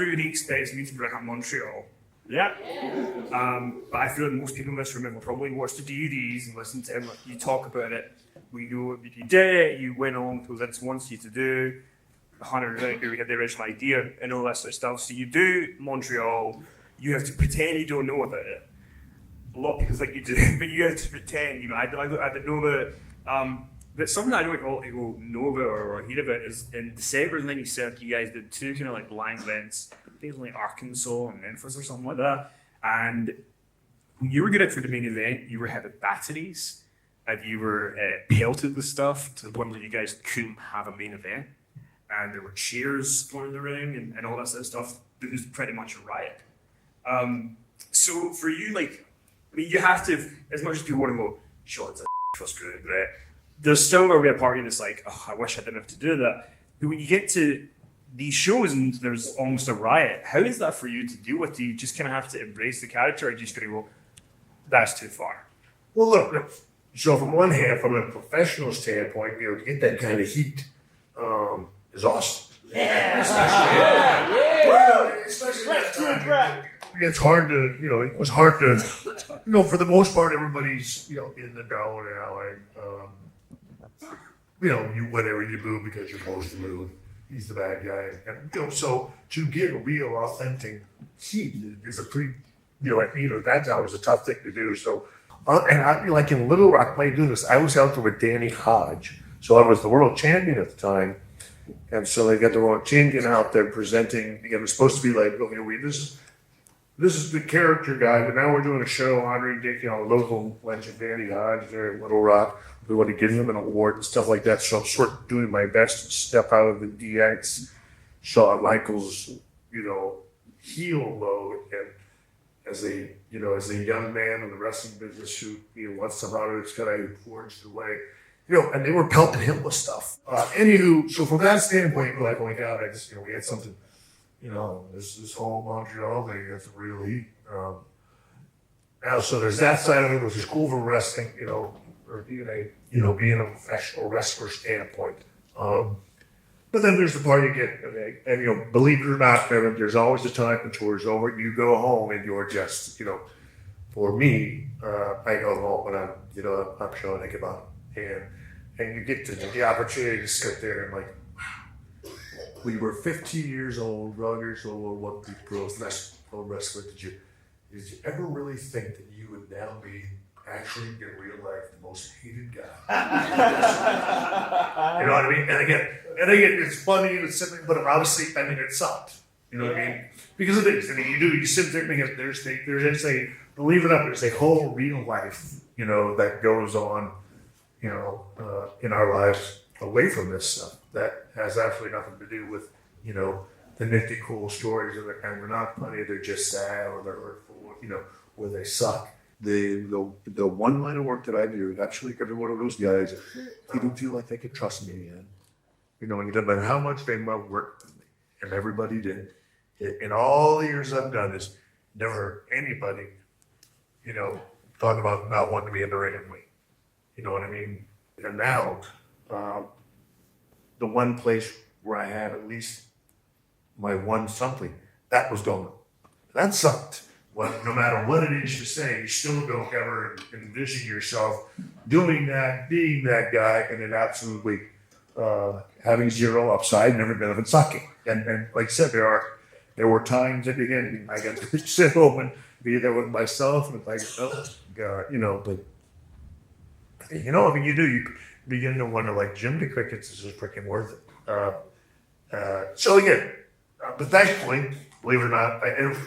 everybody expects me to bring up Montreal. Yeah. But I feel like most people in this room will probably watch the DVDs and listen to him. Like, you talk about it. We know you did it. You went on to Vince wants you to do. 100 we had the original idea and all that sort of stuff. So you do Montreal. You have to pretend you don't know about it. A lot of people think you do, but you have to pretend. You know, I don't know that. But something I don't think a lot of people know about or hear about is in December of 97, you guys did two kind of like blind events, I think like Arkansas and Memphis or something like that. And when you were getting through the main event, you were having batteries and you were pelted with stuff to the point that you guys couldn't have a main event. And there were cheers going in the ring and all that sort of stuff. It was pretty much a riot. So for you, like, I mean, you have to, as much as people want to go, Shawn's a frustrated, right? There's still going to be a part of you that's like, oh, I wish I didn't have to do that. But when you get to these shows and there's almost a riot, how is that for you to deal with? Do you just kind of have to embrace the character or just going to go, that's too far? Well, look, so from one hand, from a professional standpoint, you know, to get that kind of heat is awesome. Especially that time. It's hard to, you know, it was hard to, you know, for the most part, everybody's, you know, in the down now. You know, you whatever you boo because you're supposed to boo. He's the bad guy. And, you know, so to get a real, authentic heat is a pretty, that was a tough thing to do. So, and I like in Little Rock, when I do this, I was out there with Danny Hodge. So I was the world champion at the time. And so they got the world champion out there presenting. It was supposed to be like, okay, this is the character guy, but now we're doing a show honoring local legend Danny Hodge there in Little Rock. We want to give him an award and stuff like that. So I'm sort of doing my best to step out of the DX, Shawn Michaels, heel mode, and as a young man in the wrestling business who wants somehow to kind of forge the way. And they were pelting him with stuff. Anywho, so from that standpoint, like, oh my God, we had something, this whole Montreal thing, that's real heat. Now, so there's that side of it, which is cool for wrestling, or being a professional wrestler standpoint. But then there's the part you get, and believe it or not, Kevin, there's always a time when tour's over, you go home and you're just, for me, I go home when I'm showing like about it. And you get to the opportunity to sit there and like, wow, we were 15 years old, 12 years old, what the pro wrestler, did you ever really think that you would now be actually in real life the most hated guy? You know what I mean? And again, it's funny and it's something, but obviously, it sucked. You know what I mean? Because of this, you sit there and there's believe it or not, there's a whole real life, that goes on, in our lives away from this stuff that has absolutely nothing to do with, the nifty cool stories and we're not funny, they're just sad or they're hurtful, or they suck. The one line of work that I do, actually every one of those guys, you don't feel like they can trust me again. And it doesn't matter how much they might work with me, and everybody did. In all the years I've done this, never heard anybody, talk about not wanting to be in the ring with me. You know what I mean? And now, the one place where I had at least my one something, that was gone. That sucked. Well, no matter what it is you say, you still don't ever envision yourself doing that, being that guy, and then absolutely having zero upside and every bit of it sucking. And like I said, there were times at the beginning I got to sit home and be there with myself and like, oh God, but you begin to wonder, like, Jim the Crickets is just freaking worth it. So again, but thankfully, believe it or not, it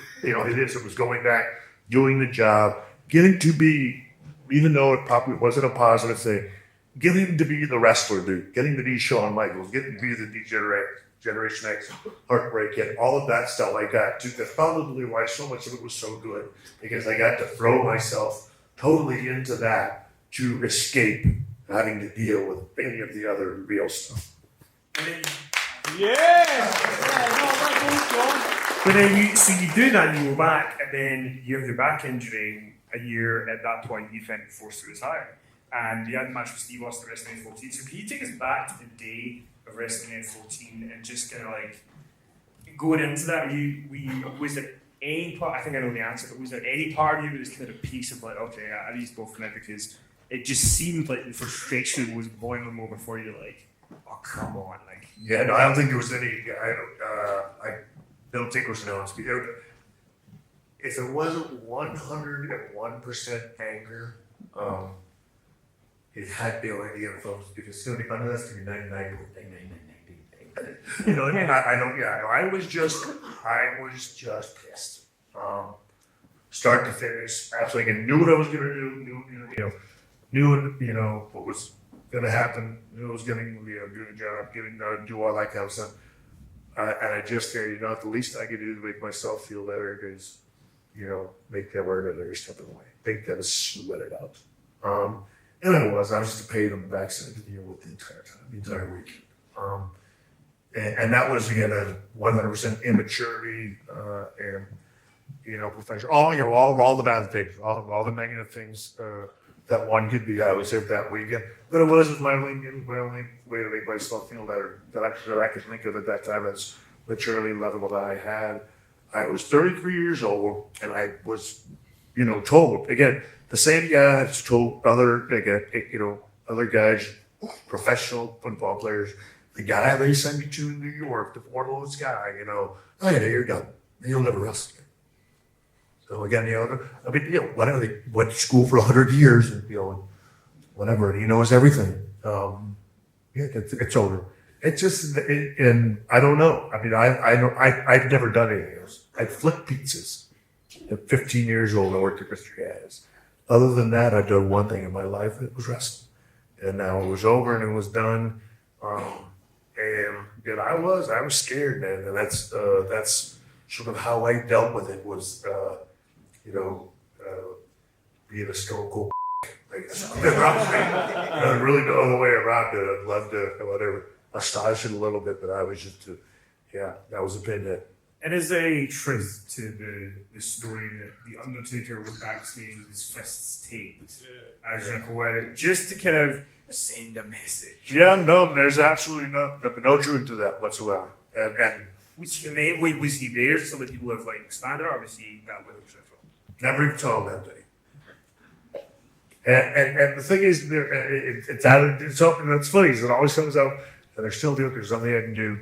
was going back, doing the job, getting to be, even though it probably wasn't a positive thing, getting to be the wrestler dude, getting to be Shawn Michaels, getting to be the Generation X Heartbreak Kid, all of that stuff like that. That's probably why so much of it was so good, because I got to throw myself totally into that to escape having to deal with any of the other real stuff. But then you do that, and you go back, and then you have your back injury a year. At that point, you think forced to retire, and you had a match with Steve Austin at WrestleMania 14. So can you take us back to the day of WrestleMania 14 and just kind of like going into that, was there any part? I think I know the answer, but was there any part of you that was kind of a piece of like, okay, I need to both from it because it just seemed like the frustration was boiling over for you, like, oh come on, like. Yeah, no, I don't think there was any. I don't think it was an honest. If it wasn't 101% anger, it had the idea of folks. If it's going to be under that's going to be 99. You know, I don't. Yeah, I was just pissed. Start to finish, absolutely. And knew what I was going to do. Knew what was going to happen. Knew I was going to do a job, do all that kind of stuff. And I just said, the least I could do to make myself feel better is, make them earn it every step of the way. Make them sweat it out. And I was just paid on the backside of the year with the entire time, the entire week. And that was, again, a 100% immaturity and, professional. All the bad things, all the negative things that one could be, I would say, that weekend. But it was my only way to make myself feel better that I could think of at that time as maturity level that I had. I was 33 years old, and I was, told, again, the same guy that's told other guys, professional football players, the guy they sent me to New York, the Fort Louis guy, oh yeah, you're done. You'll never wrestle again. So again, whatever, they went to school for 100 years, and whatever, and he knows everything. It's over. It's just, and I don't know. I mean, I've never done anything else. I flipped pizzas at 15 years old. I worked at Mr. Gaz. Other than that, I've done one thing in my life. It was wrestling, and now it was over and it was done. And I was scared, man, and that's sort of how I dealt with it was, being a stone cold. I really go all the way around it. I'd love to, whatever, massage it a little bit, but I was just, that was a pinhead. And is there a truth to the story that the Undertaker was backstage with his fists taped, as you call it, just to kind of send a message? Yeah, no, there's absolutely no truth to that whatsoever. And was he there so that people have expanded, or was he that way? Never even told that day. And the thing is, it's open. That's funny. It always comes out, and they're still doing. There's something I can do.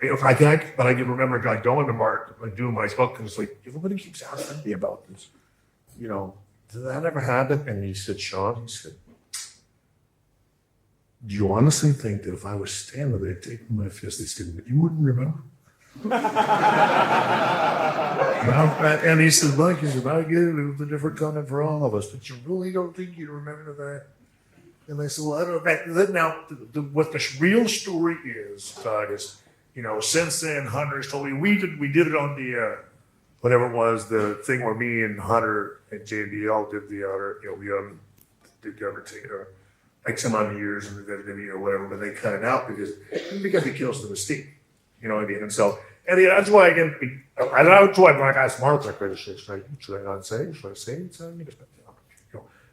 I can remember going to Mark, doing my book, and it's like everybody keeps asking me about this. Did that ever happen? And he said, Shawn, he said, do you honestly think that if I was standing there taking my fist, you wouldn't remember? And he said, Mike, I get it. It was a different comment for all of us, but you really don't think you'd remember that? And I said, well, I don't know. Now, what the real story is, Todd, is, since then, Hunter's told me, we did it on the, whatever it was, the thing where me and Hunter and JBL did the Undertaker, X amount of years in the WWE or whatever, but they cut it out because it kills the mystique. You know what I mean? And so, that's why, again, that's why when I asked Martha, should I not say it? Should I say it?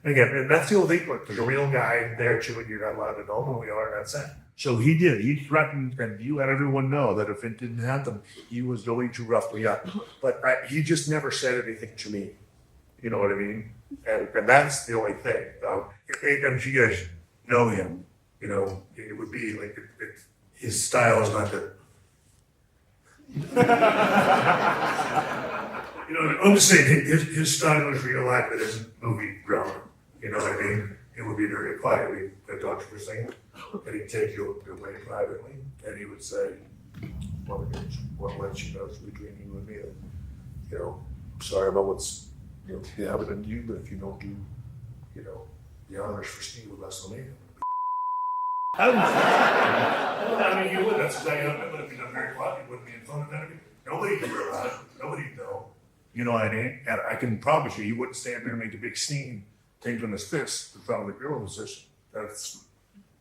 And again, and that's the only thing, there's a real guy there too, and you're not allowed to know who we are, that's it. So he did. He threatened, and you let everyone know that if it didn't happen, he was going to rough me up. But he just never said anything to me. You know what I mean? And that's the only thing. And if you guys know him, it would be like his style is not the. I'm just saying his style is real life. It isn't movie drama. You know what I mean? It would be very quietly, the doctor was saying, and he'd take you away privately, and he would say, well, let you know between you and me, I'm sorry about what's happening to you, but if you don't do, the honors for Steve with WrestleMania. I mean, you would. That's exactly how it would have been very quiet. You wouldn't be in front of anybody. Nobody would hear about it. Nobody would know. You know what I mean? And I can promise you, he wouldn't stand there and make a big scene, taking his fist in front of the girl position. That's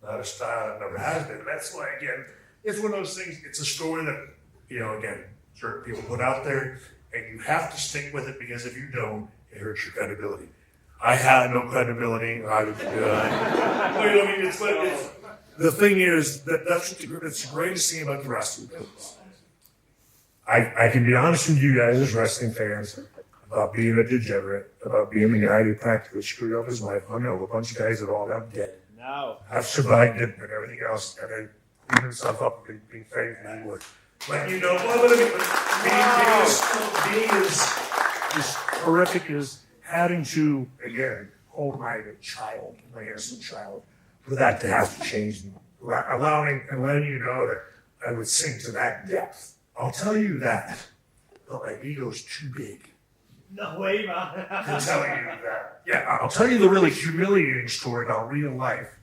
not a style. It never has been. That's why, again, it's one of those things. It's a story that, again, certain people put out there, and you have to stick with it because if you don't, it hurts your credibility. I had no credibility. The thing is that it's the greatest thing about the wrestling business. I can be honest with you guys as wrestling fans about being a degenerate, about being the guy who practically screwed up his life. I know a bunch of guys that all got dead. No. I've survived it and everything else, and I cleaned himself up and being faithful and would. But you know, being as horrific as having to, again, hold my child, my innocent child, for that to have to change, allowing and letting you know that I would sink to that depth. I'll tell you that, but my ego's too big. No way, man. I'm telling you that. Yeah, I'll tell you the really humiliating story about real life.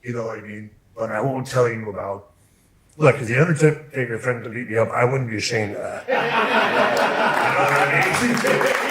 You know what I mean? But I won't tell you about. Look, if the Undertaker threatened to beat me up, I wouldn't be ashamed of that. You know what I mean?